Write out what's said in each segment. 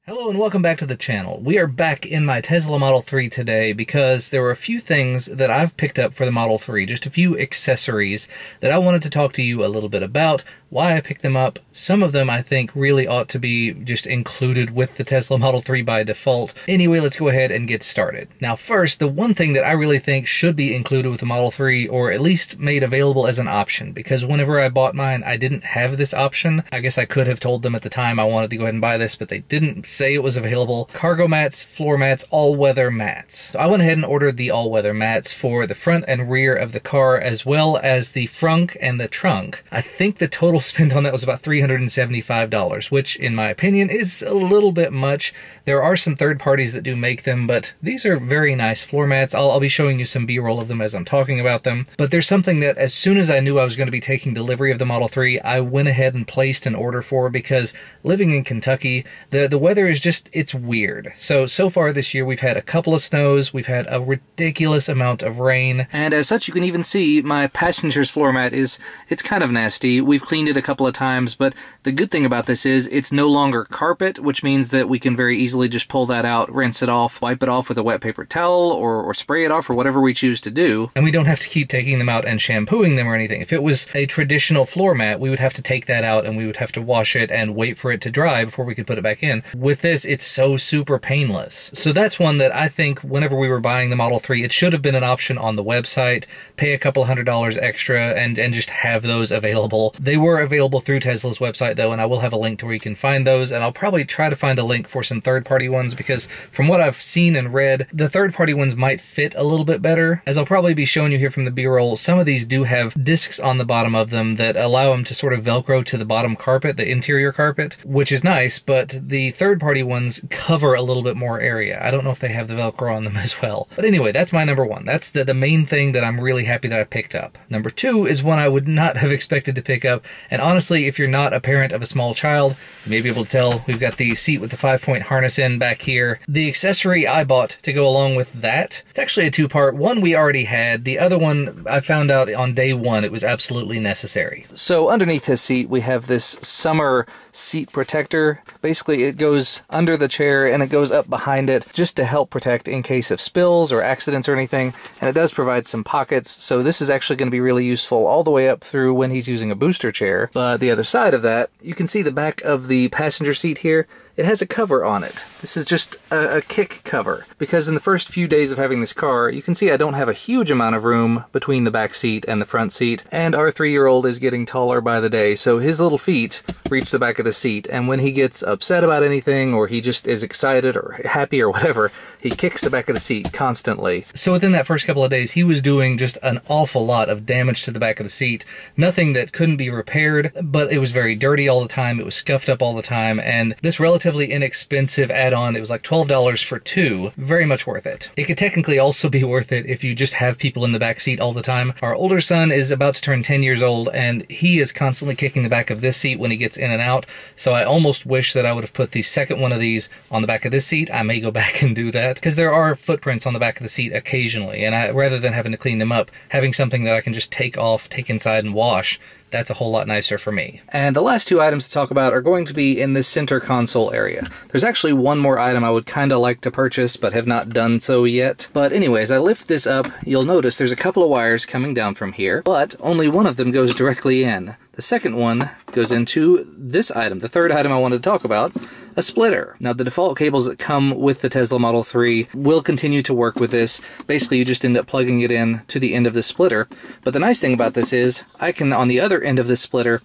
Hello and welcome back to the channel. We are back in my Tesla Model 3 today because there were a few things that I've picked up for the Model 3, just a few accessories that I wanted to talk to you a little bit about, why I picked them up. Some of them I think really ought to be just included with the Tesla Model 3 by default. Anyway, let's go ahead and get started. Now first, the one thing that I really think should be included with the Model 3, or at least made available as an option, because whenever I bought mine, I didn't have this option. I guess I could have told them at the time I wanted to go ahead and buy this, but they didn't say it was available. Cargo mats, floor mats, all-weather mats. So I went ahead and ordered the all-weather mats for the front and rear of the car, as well as the frunk and the trunk. I think the total spend on that was about $375, which in my opinion is a little bit much. There are some third parties that do make them, but these are very nice floor mats. I'll be showing you some B-roll of them as I'm talking about them. But there's something that as soon as I knew I was going to be taking delivery of the Model 3, I went ahead and placed an order for, because living in Kentucky, the weather is just, it's weird. So far this year we've had a couple of snows, we've had a ridiculous amount of rain, and as such you can even see my passenger's floor mat it's kind of nasty. We've cleaned it a couple of times, but the good thing about this is it's no longer carpet, which means that we can very easily just pull that out, rinse it off, wipe it off with a wet paper towel, or spray it off, or whatever we choose to do. And we don't have to keep taking them out and shampooing them or anything. If it was a traditional floor mat, we would have to take that out and we would have to wash it and wait for it to dry before we could put it back in. With this, it's so super painless. So that's one that I think whenever we were buying the Model 3, it should have been an option on the website. Pay a couple $100 extra and just have those available. They were available through Tesla's website though, and I will have a link to where you can find those, and I'll probably try to find a link for some third-party ones, because from what I've seen and read, the third-party ones might fit a little bit better. As I'll probably be showing you here from the B-roll, some of these do have discs on the bottom of them that allow them to sort of Velcro to the bottom carpet, the interior carpet, which is nice, but the third-party ones cover a little bit more area. I don't know if they have the Velcro on them as well. But anyway, that's my number one. That's the main thing that I'm really happy that I picked up. Number two is one I would not have expected to pick up, and honestly, if you're not a parent of a small child, you may be able to tell we've got the seat with the 5-point harness in back here. The accessory I bought to go along with that, it's actually a two-part. One we already had, the other one I found out on day one it was absolutely necessary. So underneath his seat we have this summer seat protector. Basically it goes under the chair and it goes up behind it just to help protect in case of spills or accidents or anything, and it does provide some pockets, so this is actually going to be really useful all the way up through when he's using a booster chair. But the other side of that, you can see the back of the passenger seat here. It has a cover on it. This is just a kick cover, because in the first few days of having this car, you can see I don't have a huge amount of room between the back seat and the front seat, and our 3-year-old is getting taller by the day, so his little feet reach the back of the seat, and when he gets upset about anything, or he just is excited or happy or whatever, he kicks the back of the seat constantly. So within that first couple of days, he was doing just an awful lot of damage to the back of the seat. Nothing that couldn't be repaired, but it was very dirty all the time, it was scuffed up all the time, and this relatively inexpensive add-on, it was like $12 for two, very much worth it. It could technically also be worth it if you just have people in the back seat all the time. Our older son is about to turn 10 years old, and he is constantly kicking the back of this seat when he gets in and out, so I almost wish that I would have put the second one of these on the back of this seat. I may go back and do that, because there are footprints on the back of the seat occasionally, and rather than having to clean them up, having something that I can just take off, take inside and wash, that's a whole lot nicer for me. And the last two items to talk about are going to be in this center console area. There's actually one more item I would kind of like to purchase, but have not done so yet. But anyways, I lift this up, you'll notice there's a couple of wires coming down from here, but only one of them goes directly in. The second one goes into this item, the third item I wanted to talk about, a splitter. Now the default cables that come with the Tesla Model 3 will continue to work with this. Basically you just end up plugging it in to the end of the splitter. But the nice thing about this is I can, on the other end of this splitter,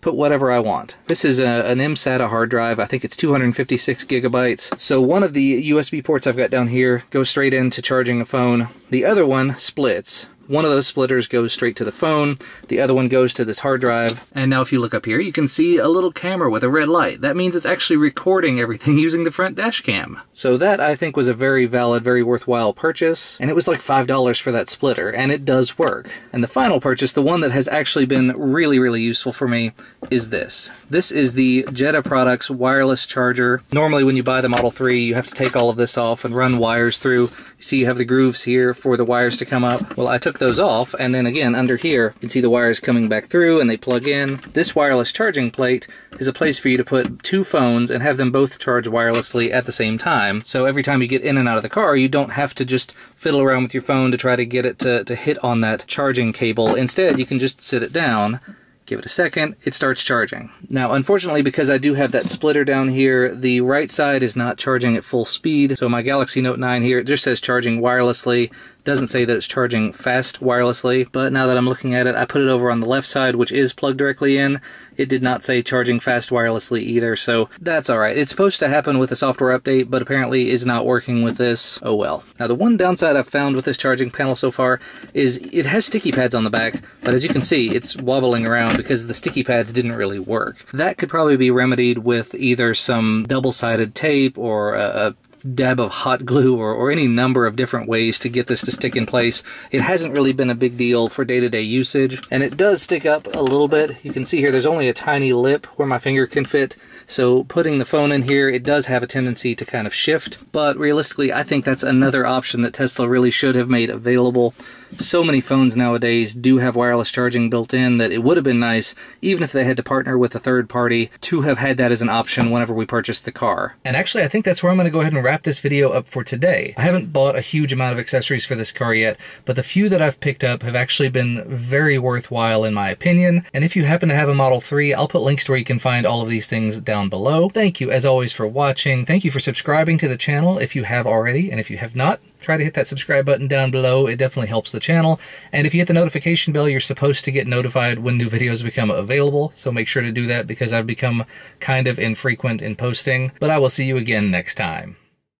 put whatever I want. This is an mSATA hard drive. I think it's 256 gigabytes. So one of the USB ports I've got down here goes straight into charging a phone. The other one splits. One of those splitters goes straight to the phone, the other one goes to this hard drive, and now if you look up here, you can see a little camera with a red light. That means it's actually recording everything using the front dash cam. So that, I think, was a very valid, very worthwhile purchase, and it was like $5 for that splitter, and it does work. And the final purchase, the one that has actually been really, really useful for me, is this. This is the Jetta Products wireless charger. Normally when you buy the Model 3, you have to take all of this off and run wires through. You see you have the grooves here for the wires to come up. Well, I took those off, and then again, under here, you can see the wires coming back through and they plug in. This wireless charging plate is a place for you to put two phones and have them both charge wirelessly at the same time. So every time you get in and out of the car, you don't have to just fiddle around with your phone to try to get it to hit on that charging cable. Instead, you can just sit it down, give it a second, it starts charging. Now, unfortunately, because I do have that splitter down here, the right side is not charging at full speed. So my Galaxy Note 9 here, it just says charging wirelessly. Doesn't say that it's charging fast wirelessly, but now that I'm looking at it, I put it over on the left side, which is plugged directly in. It did not say charging fast wirelessly either, so that's alright. It's supposed to happen with a software update, but apparently is not working with this. Oh well. Now, the one downside I've found with this charging panel so far is it has sticky pads on the back, but as you can see, it's wobbling around because the sticky pads didn't really work. That could probably be remedied with either some double-sided tape or a dab of hot glue or any number of different ways to get this to stick in place. It hasn't really been a big deal for day-to-day usage, and it does stick up a little bit. You can see here there's only a tiny lip where my finger can fit, so putting the phone in here, it does have a tendency to kind of shift, but realistically, I think that's another option that Tesla really should have made available. So many phones nowadays do have wireless charging built in that it would have been nice, even if they had to partner with a third party, to have had that as an option whenever we purchased the car. And actually, I think that's where I'm going to go ahead and wrap this video up for today. I haven't bought a huge amount of accessories for this car yet, but the few that I've picked up have actually been very worthwhile in my opinion. And if you happen to have a Model 3, I'll put links to where you can find all of these things down below. Thank you, as always, for watching. Thank you for subscribing to the channel if you have already, and if you have not, try to hit that subscribe button down below. It definitely helps the channel. And if you hit the notification bell, you're supposed to get notified when new videos become available. So make sure to do that because I've become kind of infrequent in posting. But I will see you again next time.